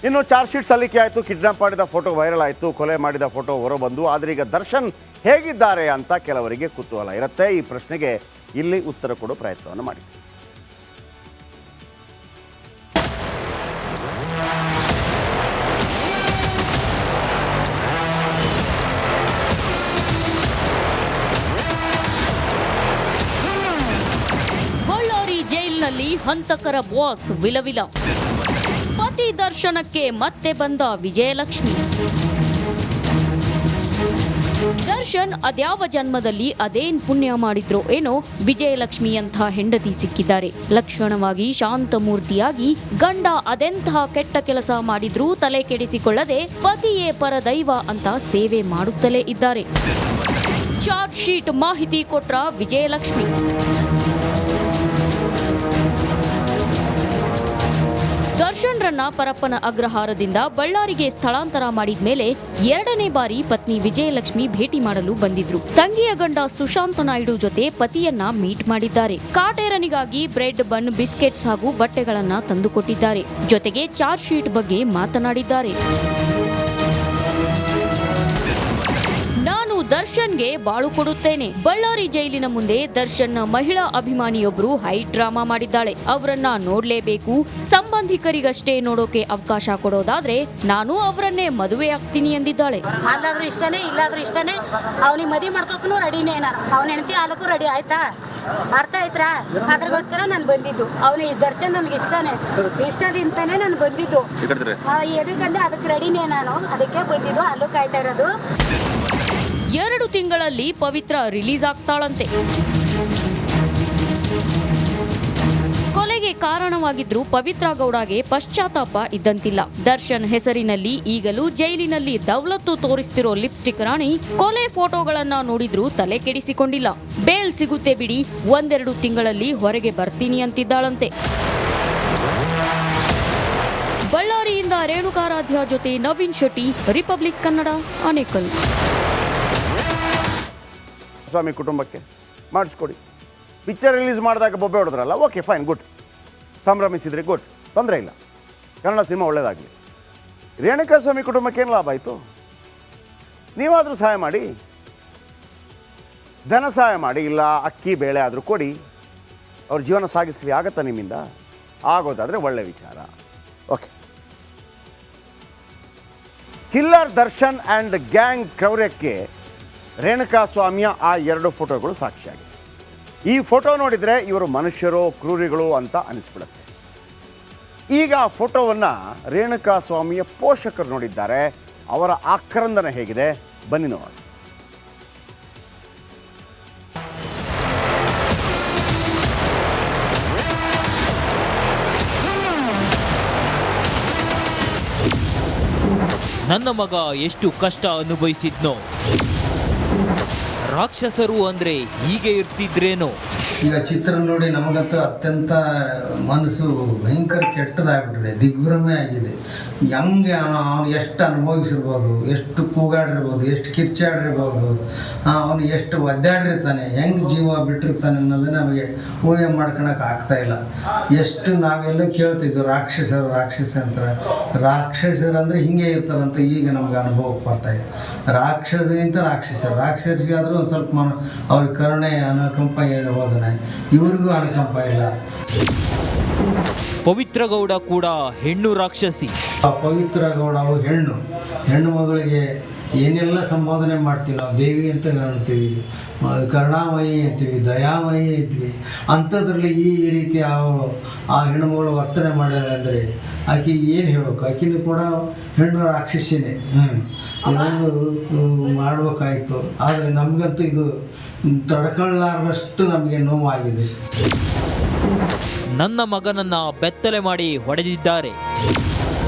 ಇನ್ನು charge sheet ಸಲ್ಲಿಕೆ ಆಯಿತು, ಕಿಡ್ನಾಪ್ ಮಾಡಿದ ಫೋಟೋ ವೈರಲ್ ಆಯಿತು, ಕೊಲೆ ಮಾಡಿದ ಫೋಟೋ ಹೊರಬಂದು. ಆದರೆ ಈಗ ದರ್ಶನ್ ಹೇಗಿದ್ದಾರೆ ಅಂತ ಕೆಲವರಿಗೆ ಕುತೂಹಲ ಇರುತ್ತೆ. ಈ ಪ್ರಶ್ನೆಗೆ ಇಲ್ಲಿ ಉತ್ತರ ಕೊಡೋ ಪ್ರಯತ್ನವನ್ನು ಮಾಡಿ. ಬಳ್ಳಾರಿ ಜೈಲಿನಲ್ಲಿ ಹಂತಕರ ಬಾಸ್ ವಿಲವಿಲ. ಪತಿ ದರ್ಶನಕ್ಕೆ ಮತ್ತೆ ಬಂದ ವಿಜಯಲಕ್ಷ್ಮಿ. ದರ್ಶನ್ ಅದ್ಯಾವ ಜನ್ಮದಲ್ಲಿ ಅದೇನ್ ಪುಣ್ಯ ಮಾಡಿದ್ರೋ ಏನೋ ವಿಜಯಲಕ್ಷ್ಮಿಯಂಥ ಹೆಂಡತಿ ಸಿಕ್ಕಿದ್ದಾರೆ. ಲಕ್ಷಣವಾಗಿ ಶಾಂತಮೂರ್ತಿಯಾಗಿ ಗಂಡ ಅದೆಂತಹ ಕೆಟ್ಟ ಕೆಲಸ ಮಾಡಿದ್ರೂ ತಲೆ ಕೆಡಿಸಿಕೊಳ್ಳದೆ ಪತಿಯೇ ಪರದೈವ ಅಂತ ಸೇವೆ ಮಾಡುತ್ತಲೇ ಇದ್ದಾರೆ. ಚಾರ್ಜ್ ಶೀಟ್ ಮಾಹಿತಿ ಕೊಟ್ರ ವಿಜಯಲಕ್ಷ್ಮಿ. ದರ್ಶನ್ರನ್ನ ಪರಪ್ಪನ ಅಗ್ರಹಾರದಿಂದ ಬಳ್ಳಾರಿಗೆ ಸ್ಥಳಾಂತರ ಮಾಡಿದ ಮೇಲೆ 2ನೇ ಬಾರಿ ಪತ್ನಿ ವಿಜಯಲಕ್ಷ್ಮಿ ಭೇಟಿ ಮಾಡಲು ಬಂದಿದ್ರು. ತಂಗಿಯ ಗಂಡ ಸುಶಾಂತ್ ನಾಯ್ಡು ಜೊತೆ ಪತಿಯನ್ನ ಮೀಟ್ ಮಾಡಿದ್ದಾರೆ. ಕಾಟೇರನಿಗಾಗಿ ಬ್ರೆಡ್, ಬನ್, ಬಿಸ್ಕೆಟ್ಸ್ ಹಾಗೂ ಬಟ್ಟೆಗಳನ್ನ ತಂದುಕೊಟ್ಟಿದ್ದಾರೆ. ಜೊತೆಗೆ ಚಾರ್ಜ್ ಶೀಟ್ ಬಗ್ಗೆ ಮಾತನಾಡಿದ್ದಾರೆ. ನಾನು ದರ್ಶನ್ಗೆ ಬಾಳು ಕೊಡುತ್ತೇನೆ. ಬಳ್ಳಾರಿ ಜೈಲಿನ ಮುಂದೆ ದರ್ಶನ್ ಮಹಿಳಾ ಅಭಿಮಾನಿಯೊಬ್ರು ಹೈ ಡ್ರಾಮಾ ಮಾಡಿದ್ದಾಳೆ. ಅವರನ್ನ ನೋಡ್ಲೇಬೇಕು, ಸಂಬಂಧಿಕರಿಗಷ್ಟೇ ನೋಡೋಕೆ ಅವಕಾಶ ಕೊಡೋದಾದ್ರೆ ನಾನು ಅವರನ್ನೇ ಮದುವೆ ಆಗ್ತೀನಿ ಎಂದಿದ್ದಾಳೆ. ಅಲ್ಲಾದ್ರೂ ಇಷ್ಟನೇ ಇಲ್ಲಾದ್ರೂ ಇಷ್ಟನೇ, ಅವನಿಗೆ ಮದುವೆ ಮಾಡ್ಕೋಕ್ಕೂ ರೆಡಿನೇ. ನಾನು ಅವನ ಹೆಂಡತಿ ಹಾಲಕ್ಕೂ ರೆಡಿ ಆಯ್ತಾ, ಅರ್ಥ ಆಯ್ತಾ? ಅದ್ರಗೋಸ್ಕರ ನಾನು ಬಂದಿದ್ದು. ಅವನಿಗೆ ದರ್ಶನ್ ನನಗೆ ಇಷ್ಟನೇ, ಇಷ್ಟದಿಂತಾನೆ ನಾನು ಬಂದಿದ್ದು. ಎದಕ್ಕಂದ್ರೆ ಅದಕ್ಕೆ ರೆಡಿನೇ ನಾನು, ಅದಕ್ಕೆ ಬಂದಿದ್ದು. ಅಲ್ಲೂ ಕಾಯ್ತಾ ಇರೋದು. 2 ತಿಂಗಳಲ್ಲಿ ಪವಿತ್ರ ರಿಲೀಸ್ ಆಗ್ತಾಳಂತೆ. ಕೊಲೆಗೆ ಕಾರಣವಾಗಿದ್ರು ಪವಿತ್ರ ಗೌಡಗೆ ಪಶ್ಚಾತ್ತಾಪ ಇದ್ದಂತಿಲ್ಲ. ದರ್ಶನ್ ಹೆಸರಿನಲ್ಲಿ ಈಗಲೂ ಜೈಲಿನಲ್ಲಿ ದೌಲತ್ತು ತೋರಿಸ್ತಿರೋ ಲಿಪ್ಸ್ಟಿಕ್ ರಾಣಿ ಕೊಲೆ ಫೋಟೋಗಳನ್ನ ನೋಡಿದ್ರು ತಲೆ ಕೆಡಿಸಿಕೊಂಡಿಲ್ಲ. ಬೇಲ್ ಸಿಗುತ್ತೆ ಬಿಡಿ, 1-2 ತಿಂಗಳಲ್ಲಿ ಹೊರಗೆ ಬರ್ತೀನಿ ಅಂತಿದ್ದಾಳಂತೆ. ಬಳ್ಳಾರಿಯಿಂದ ರೇಣುಕಾರಾಧ್ಯ ಜೊತೆ ನವೀನ್ ಶೆಟ್ಟಿ, ರಿಪಬ್ಲಿಕ್ ಕನ್ನಡ, ಆನೇಕಲ್. ಸ್ವಾಮಿ ಕುಟುಂಬಕ್ಕೆ ಮಾಡಿಸ್ಕೊಡಿ. ಪಿಕ್ಚರ್ ರಿಲೀಸ್ ಮಾಡಿದಾಗ ಬೊಬ್ಬೆ ಹೊಡೆದ್ರಲ್ಲ, ಓಕೆ ಫೈನ್, ಗುಡ್. ಸಂಭ್ರಮಿಸಿದ್ರಿ, ಗುಡ್, ತೊಂದರೆ ಇಲ್ಲ. ಕನ್ನಡ ಸಿನಿಮಾ ಒಳ್ಳೆಯದಾಗಲಿ. ರೇಣುಕಾ ಸ್ವಾಮಿ ಕುಟುಂಬಕ್ಕೆ ಏನು ಲಾಭ ಆಯಿತು? ನೀವಾದರೂ ಸಹಾಯ ಮಾಡಿ, ಧನ ಸಹಾಯ ಮಾಡಿ, ಇಲ್ಲ ಅಕ್ಕಿ ಬೇಳೆ ಆದರೂ ಕೊಡಿ. ಅವ್ರ ಜೀವನ ಸಾಗಿಸಲಿ. ಆಗತ್ತಾ ನಿಮ್ಮಿಂದ? ಆಗೋದಾದರೆ ಒಳ್ಳೆಯ ವಿಚಾರ. Okay. Killer Darshan and gang ಕ್ರೌರ್ಯಕ್ಕೆ ರೇಣುಕಾ ಸ್ವಾಮಿಯ ಆ 2 ಫೋಟೋಗಳು ಸಾಕ್ಷಿಯಾಗಿದೆ. ಈ ಫೋಟೋ ನೋಡಿದರೆ ಇವರು ಮನುಷ್ಯರೋ ಕ್ರೂರಿಗಳು ಅಂತ ಅನಿಸ್ಬಿಡುತ್ತೆ. ಈಗ ಆ ಫೋಟೋವನ್ನು ರೇಣುಕಾ ಸ್ವಾಮಿಯ ಪೋಷಕರು ನೋಡಿದ್ದಾರೆ. ಅವರ ಆಕ್ರಂದನ ಹೇಗಿದೆ ಬನ್ನಿ ನೋಡೋಣ. ನನ್ನ ಮಗ ಎಷ್ಟು ಕಷ್ಟ ಅನುಭವಿಸಿದ್ನೋ, ರಾಕ್ಷಸರು ಅಂದ್ರೆ ಹೀಗೆ ಇರ್ತಿದ್ರೇನೋ. ಈಗ ಚಿತ್ರ ನೋಡಿ ನಮಗಂತೂ ಅತ್ಯಂತ ಮನಸ್ಸು ಭಯಂಕರ ಕೆಟ್ಟದಾಗ್ಬಿಟ್ಟಿದೆ, ದಿಗ್ಭ್ರಮೆ ಆಗಿದೆ. ಹೆಂಗೆ ಅವನು ಎಷ್ಟು ಅನುಭವಿಸಿರ್ಬೋದು, ಎಷ್ಟು ಕೂಗಾಡಿರ್ಬೋದು, ಎಷ್ಟು ಕಿರ್ಚಾಡಿರ್ಬೋದು, ಅವನು ಎಷ್ಟು ಒದ್ದಾಡಿರ್ತಾನೆ, ಹೆಂಗೆ ಜೀವ ಬಿಟ್ಟಿರ್ತಾನೆ ಅನ್ನೋದು ನಮಗೆ ಊಹೆ ಮಾಡ್ಕೊಳಕ್ಕೆ ಆಗ್ತಾಯಿಲ್ಲ. ಎಷ್ಟು ನಾವೆಲ್ಲೂ ಕೇಳ್ತಿದ್ವು ರಾಕ್ಷಸರು ಅಂತಾರೆ. ರಾಕ್ಷಸರು ಅಂದರೆ ಹಿಂಗೆ ಇರ್ತಾರಂತ ಈಗ ನಮ್ಗೆ ಅನುಭವಕ್ಕೆ ಬರ್ತಾಯಿದೆ. ರಾಕ್ಷಸರಿಗಿಂತ ರಾಕ್ಷಸರಿಗಾದರೂ ಒಂದು ಸ್ವಲ್ಪ ಅವ್ರಿಗೆ ಕರುಣೆ ಅನುಕಂಪ ಇರ್ಬೋದನೆ, ಇವ್ರಿಗೂ ಅನುಕಂಪ ಇಲ್ಲ. ಪವಿತ್ರ ಗೌಡ ಕೂಡ ಹೆಣ್ಣು ರಾಕ್ಷಸಿ. ಆ ಪವಿತ್ರ ಗೌಡ ಹೆಣ್ಣು ಮಗಳಿಗೆ ಏನೆಲ್ಲ ಸಂಬೋಧನೆ ಮಾಡ್ತೀವಿ ನಾವು. ದೇವಿ ಅಂತ ಕಾಣ್ತೀವಿ, ಕರುಣಾಮಯಿ ಅಂತೀವಿ, ದಯಾಮಯಿ ಅಂತೀವಿ. ಅಂಥದ್ರಲ್ಲಿ ಈ ರೀತಿ ಆ ಹೆಣ್ಣುಮಗಳು ವರ್ತನೆ ಮಾಡ್ಯಾಳೆ ಅಂದರೆ ಆಕೆ ಏನು ಹೇಳಬೇಕು? ಆಕೆನೂ ಕೂಡ ಹೆಣ್ಣು ರಾಕ್ಷಸಿನೇ. ಇದೊಂದು ಮಾಡಬೇಕಾಯಿತು. ಆದರೆ ನಮಗಂತೂ ಇದು ತಡ್ಕೊಳ್ಳಾರ್ದಷ್ಟು ನಮಗೆ ನೋವಾಗಿದೆ. ನನ್ನ ಮಗನನ್ನ ಬೆತ್ತಲೆ ಮಾಡಿ ಹೊಡೆದಿದ್ದಾರೆ.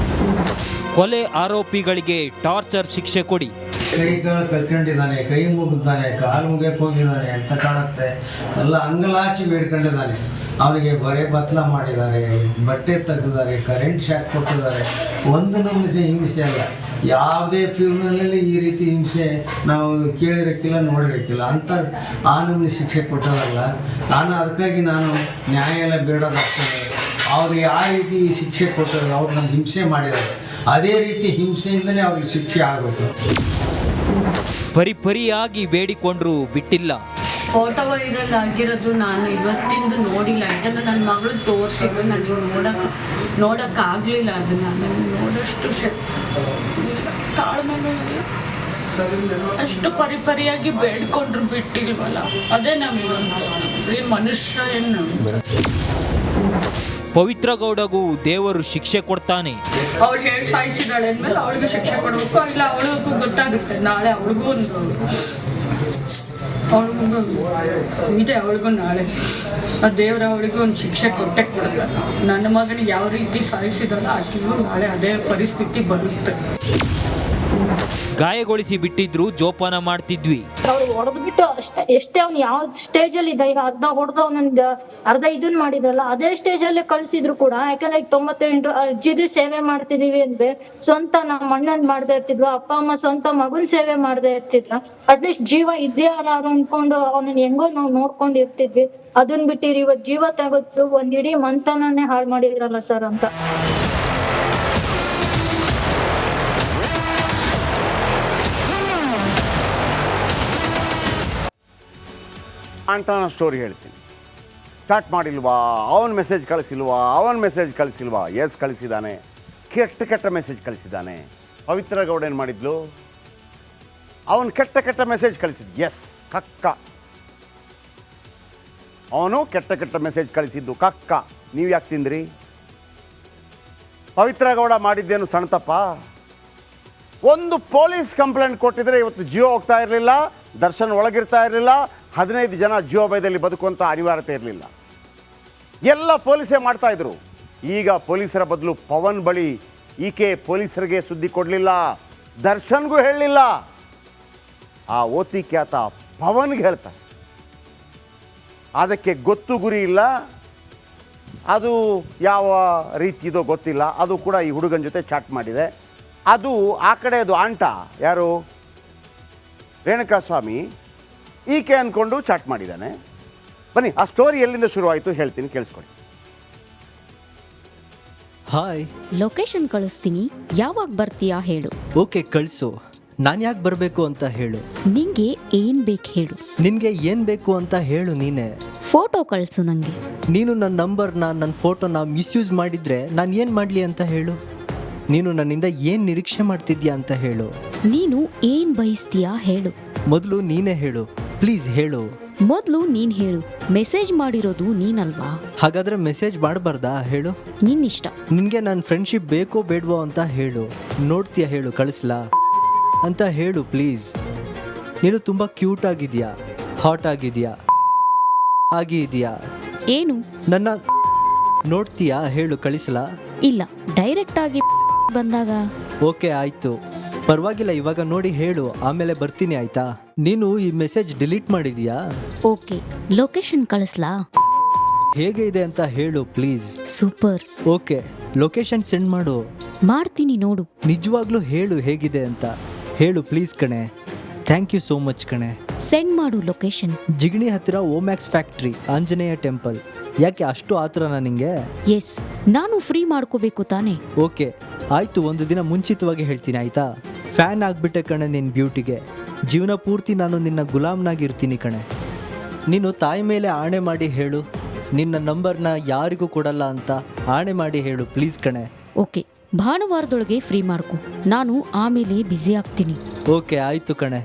ಕೊಲೆ ಆರೋಪಿಗಳಿಗೆ ಟಾರ್ಚರ್ ಶಿಕ್ಷೆ ಕೊಡಿ. ಕೈಗಳು ಕಳ್ಕೊಂಡಿದ್ದಾನೆ, ಕೈ ಮುಗಿದಾನೆ, ಕಾಲು ಮುಗಿಯಕ್ಕೆ ಹೋಗಿದ್ದಾನೆ ಅಂತ ಕಾಣುತ್ತೆ. ಎಲ್ಲ ಅಂಗಲಾಚಿ ಬೇಡ್ಕೊಂಡಿದ್ದಾನೆ. ಅವನಿಗೆ ಬರೆ ಬತ್ಲ ಮಾಡಿದ್ದಾರೆ, ಬಟ್ಟೆ ತೆಗೆದಿದ್ದಾರೆ, ಕರೆಂಟ್ ಶಾಕ್ ಕೊಟ್ಟಿದ್ದಾರೆ. ಒಂದು ನಮಗೆ ಹಿಂಸೆ ಅಲ್ಲ. ಯಾವುದೇ ಫಿಲ್ಮ್ನಲ್ಲಿ ಈ ರೀತಿ ಹಿಂಸೆ ನಾವು ಕೇಳಿರೋಕ್ಕಿಲ್ಲ, ನೋಡಿರೋಕ್ಕಿಲ್ಲ. ಅಂತ ಆ ನಮಗೆ ಶಿಕ್ಷೆ ಕೊಟ್ಟೋದಲ್ಲ. ಅದಕ್ಕಾಗಿ ನಾನು ನ್ಯಾಯಾಲಯ ಬೇಡೋದಾಗ್ತದೆ. ಅವ್ರಿಗೆ ಆ ರೀತಿ ಶಿಕ್ಷೆ ಕೊಟ್ಟರು, ಅವ್ರು ನಮ್ಗೆ ಹಿಂಸೆ ಮಾಡಿದ್ದಾರೆ, ಅದೇ ರೀತಿ ಹಿಂಸೆಯಿಂದಲೇ ಅವ್ರಿಗೆ ಶಿಕ್ಷೆ ಆಗಬೇಕು. ಪರಿಪರಿಯಾಗಿ ಬೇಡಿಕೊಂಡ್ರೂ ಬಿಟ್ಟಿಲ್ಲ. ಫೋಟೋ ವೈರಲ್ ಆಗಿರೋದು ನಾನು ಇವತ್ತಿಂದು ನೋಡಿಲ್ಲ. ಯಾಕಂದರೆ ನನ್ನ ಮಗಳು ತೋರಿಸಿದ್ರು, ನನಗೆ ನೋಡೋಕ್ಕಾಗಲಿಲ್ಲ. ಅದು ನಾನು ನೋಡೋಷ್ಟು ತಾಳ್ಮೆ ಅಷ್ಟು ಪರಿಪರಿಯಾಗಿ ಬೇಡ್ಕೊಂಡ್ರು ಬಿಟ್ಟಿಲ್ವಲ್ಲ, ಅದೇ ನಮಗೆ ಮನುಷ್ಯ ಏನು. ಪವಿತ್ರ ಗೌಡಗೂ ದೇವರು ಶಿಕ್ಷೆ ಕೊಡ್ತಾನೆ. ಅವಳು ಹೇಳಿ ಸಾಯಿಸಿದಾಳೆ ಅಂದಮೇಲೆ ಅವಳಿಗೂ ಶಿಕ್ಷೆ ಕೊಡಬೇಕು. ಇಲ್ಲ ಅವಳಿಗೂ ಗೊತ್ತಾಗುತ್ತೆ, ನಾಳೆ ಅವಳಿಗೂ ಇದೆ, ಅವಳಿಗೂ ನಾಳೆ ಆ ದೇವರ ಅವಳಿಗೂ ಒಂದು ಶಿಕ್ಷೆ ಕೊಟ್ಟೆ ಕೊಡ್ತಾರೆ. ನನ್ನ ಮಗನಿಗೆ ಯಾವ ರೀತಿ ಸಾಯಿಸಿದಲ್ಲ ಆಕೆಗೂ ನಾಳೆ ಅದೇ ಪರಿಸ್ಥಿತಿ ಬರುತ್ತೆ. ಗಾಯಗೊಳಿಸಿ ಬಿಟ್ಟಿದ್ರು ಜೋಪಾನ ಮಾಡ್ತಿದ್ವಿ. ಅವ್ರು ಹೊಡೆದು ಬಿಟ್ಟು ಎಷ್ಟೇ ಅವ್ನು ಯಾವ ಸ್ಟೇಜಲ್ಲಿ ಇದ್ದ, ಈಗ ಅರ್ಧ ಹೊಡೆದು ಅವನಿಗೆ ಅರ್ಧ ಇದನ್ನ ಮಾಡಿದ್ರಲ್ಲ, ಅದೇ ಸ್ಟೇಜಲ್ಲೇ ಕಳ್ಸಿದ್ರು ಕೂಡ. ಯಾಕಂದ್ರೆ ಈಗ 98 ಅಜ್ಜಿದು ಸೇವೆ ಮಾಡ್ತಿದೀವಿ ಅಂದ್ರೆ ಸ್ವಂತ ನಮ್ಮ ಅಣ್ಣನ್ ಮಾಡ್ತಾ ಇರ್ತಿದ್ವು, ಅಪ್ಪ ಅಮ್ಮ ಸ್ವಂತ ಮಗನ್ ಸೇವೆ ಮಾಡ್ತಾ ಇರ್ತಿದ್ರ. ಅಟ್ಲೀಸ್ಟ್ ಜೀವ ಇದ್ದೇ ಯಾರು ಅನ್ಕೊಂಡು ಅವನನ್ನ ಹೆಂಗೋ ನಾವು ನೋಡ್ಕೊಂಡು ಇರ್ತಿದ್ವಿ. ಅದನ್ನ ಬಿಟ್ಟಿರಿ ಇವತ್ತು ಜೀವ ತೆಗೆದು ಒಂದ್ ಇಡೀ ಮಂತನನ್ನೇ ಹಾಳು ಮಾಡಿದ್ರಲ್ಲ ಸರ್ ಅಂತ. ಆಂಟನ ಸ್ಟೋರಿ ಹೇಳ್ತೀನಿ. ಸ್ಟಾರ್ಟ್ ಮಾಡಿಲ್ವಾ, ಅವನ ಮೆಸೇಜ್ ಕಳಿಸಿಲ್ವಾ, ಎಸ್ ಕಳಿಸಿದ್ದಾನೆ, ಕೆಟ್ಟ ಮೆಸೇಜ್ ಕಳಿಸಿದ್ದಾನೆ. ಪವಿತ್ರ ಗೌಡ ಏನು ಮಾಡಿದ್ಲು, ಅವನು ಕೆಟ್ಟ ಮೆಸೇಜ್ ಕಳಿಸಿದ್, ಎಸ್ ಕಕ್ಕ, ಅವನು ಕೆಟ್ಟ ಮೆಸೇಜ್ ಕಳಿಸಿದ್ದು ಕಕ್ಕ. ನೀವು ಯಾಕೆ ತಿಂದ್ರಿ? ಪವಿತ್ರ ಗೌಡ ಮಾಡಿದ್ದೇನು ಸಣ್ಣ ತಪ್ಪ? ಒಂದು ಪೊಲೀಸ್ ಕಂಪ್ಲೇಂಟ್ ಕೊಟ್ಟಿದ್ರೆ ಇವತ್ತು ಜೀವ ಹೋಗ್ತಾ ಇರಲಿಲ್ಲ, ದರ್ಶನ್ ಒಳಗಿರ್ತಾ ಇರಲಿಲ್ಲ, 15 ಜನ ಜೀವಭಯದಲ್ಲಿ ಬದುಕುವಂಥ ಅನಿವಾರ್ಯತೆ ಇರಲಿಲ್ಲ. ಎಲ್ಲ ಪೊಲೀಸೇ ಮಾಡ್ತಾಯಿದ್ರು. ಈಗ ಪೊಲೀಸರ ಬದಲು ಪವನ್ ಬಳಿ ಈಕೆ ಪೊಲೀಸರಿಗೆ ಸುದ್ದಿ ಕೊಡಲಿಲ್ಲ, ದರ್ಶನ್ಗೂ ಹೇಳಲಿಲ್ಲ, ಆ ಓತಿ ಖ್ಯಾತ ಪವನ್ಗೆ ಹೇಳ್ತಾರೆ. ಅದಕ್ಕೆ ಗೊತ್ತು ಗುರಿ ಇಲ್ಲ, ಅದು ಯಾವ ರೀತಿಯದೋ ಗೊತ್ತಿಲ್ಲ. ಅದು ಕೂಡ ಈ ಹುಡುಗನ ಜೊತೆ ಚಾಟ್ ಮಾಡಿದೆ. ಅದು ಆ ಕಡೆ ಅದು ಆಂಟ ಯಾರು, ರೇಣುಕಾಸ್ವಾಮಿ, ಈಕೆ ಅಂದ್ಕೊಂಡು ಚಾಟ್ ಮಾಡಿದ್ದಾನೆ. ಬನ್ನಿ ಆ ಸ್ಟೋರಿ ಎಲ್ಲಿಂದ ಶುರುವಾಯಿತು ಹೇಳ್ತೀನಿ, ಕೇಳಿಸ್ಕೊಳ್ಳಿ. ಹಾಯ್, ಲೊಕೇಶನ್ ಕಳಿಸ್ತೀನಿ, ಯಾವಾಗ ಬರ್ತೀಯಾ ಹೇಳು. ಓಕೆ ಕಳಿಸು. ನಾನು ಯಾಕೆ ಬರಬೇಕು ಅಂತ ಹೇಳು. ನಿಂಗೆ ಏನ್ ಬೇಕು ಹೇಳು. ನಿನಗೆ ಏನು ಬೇಕು ಅಂತ ಹೇಳು. ನೀನೇ ಫೋಟೋ ಕಳಿಸು ನಂಗೆ. ನೀನು ನನ್ನ ನಂಬರ್ನ, ನನ್ನ ಫೋಟೋನ ಮಿಸ್ಯೂಸ್ ಮಾಡಿದರೆ ನಾನು ಏನು ಮಾಡಲಿ ಅಂತ ಹೇಳು. ನೀನು ನನ್ನಿಂದ ಏನು ನಿರೀಕ್ಷೆ ಮಾಡ್ತಿದ್ಯಾ ಅಂತ ಹೇಳು. ನೀನು ಏನ್ ಬಯಸ್ತೀಯಾ ಹೇಳು. ಮೊದಲು ನೀನೇ ಹೇಳು, ಪ್ಲೀಸ್ ಹೇಳು. ಮೊದಲು ನೀನ್ ಹೇಳು. ಮೆಸೇಜ್ ಮಾಡಿರೋದು ನೀನಲ್ವಾ? ಹಾಗಾದರೆ ಮೆಸೇಜ್ ಮಾಡಬಾರ್ದಾ ಹೇಳು. ನಿನ್ನಿಷ್ಟ. ನಿನಗೆ ನನ್ನ ಫ್ರೆಂಡ್ಶಿಪ್ ಬೇಕೋ ಬೇಡವೋ ಅಂತ ಹೇಳು. ನೋಡ್ತೀಯಾ ಹೇಳು, ಕಳಿಸ್ಲಾ ಅಂತ ಹೇಳು ಪ್ಲೀಸ್. ನೀನು ತುಂಬ ಕ್ಯೂಟ್ ಆಗಿದೆಯಾ, ಹಾಟ್ ಆಗಿದೆಯಾ, ಆಗಿದೆಯಾ, ಏನು ನನ್ನ ನೋಡ್ತೀಯಾ ಹೇಳು, ಕಳಿಸ್ಲಾ. ಇಲ್ಲ, ಡೈರೆಕ್ಟ್ ಆಗಿ ಬಂದಾಗ. ಓಕೆ ಆಯಿತು, ಪರವಾಗಿಲ್ಲ. ಇವಾಗ ನೋಡಿ ಹೇಳು, ಆಮೇಲೆ ಬರ್ತೀನಿ ಆಯ್ತಾ. ನೀನು ಈ ಮೆಸೇಜ್ ಡಿಲೀಟ್ ಮಾಡಿದೀಯಾ? ಓಕೆ, ಲೊಕೇಶನ್ ಕಳಿಸ್ಲಾ? ಹೇಗೆ ಇದೆ ಅಂತ ಹೇಳು please. Super. Okay, location send ಮಾಡು. ಮಾಡ್ತೀನಿ ನೋಡು. ನಿಜವಾಗ್ಲೂ ಹೇಳು ಹೇಗಿದೆ ಅಂತ ಹೇಳು ಪ್ಲೀಸ್ ಕಣೆ. ಥ್ಯಾಂಕ್ ಯು ಸೋ ಮಚ್ ಕಣೆ. ಸೆಂಡ್ ಮಾಡು ಲೊಕೇಶನ್. ಜಿಗಣಿ ಹತ್ತಿರ ಓಮ್ಯಾಕ್ಸ್ ಫ್ಯಾಕ್ಟ್ರಿ, ಆಂಜನೇಯ ಟೆಂಪಲ್. ಯಾಕೆ ಅಷ್ಟು ಆತರನಾ ನಿಂಗೆ? ಎಸ್, ನಾನು ಫ್ರೀ ಮಾಡ್ಕೋಬೇಕು ತಾನೆ. ಓಕೆ ಆಯಿತು, ಒಂದು ದಿನ ಮುಂಚಿತವಾಗಿ ಹೇಳ್ತೀನಿ ಆಯಿತಾ. ಫ್ಯಾನ್ ಆಗಿಬಿಟ್ಟೆ ಕಣೆ ನಿನ್ನ ಬ್ಯೂಟಿಗೆ. ಜೀವನ ಪೂರ್ತಿ ನಾನು ನಿನ್ನ ಗುಲಾಮ್ನಾಗಿರ್ತೀನಿ ಕಣೆ. ನೀನು ತಾಯಿ ಮೇಲೆ ಆಣೆ ಮಾಡಿ ಹೇಳು, ನಿನ್ನ ನಂಬರ್ನ ಯಾರಿಗೂ ಕೊಡಲ್ಲ ಅಂತ ಆಣೆ ಮಾಡಿ ಹೇಳು ಪ್ಲೀಸ್ ಕಣೆ. ಓಕೆ, ಭಾನುವಾರದೊಳಗೆ ಫ್ರೀ ಮಾಡ್ಕೊ, ನಾನು ಆಮೇಲೆ ಬ್ಯುಸಿ ಆಗ್ತೀನಿ. ಓಕೆ ಆಯಿತು ಕಣೆ.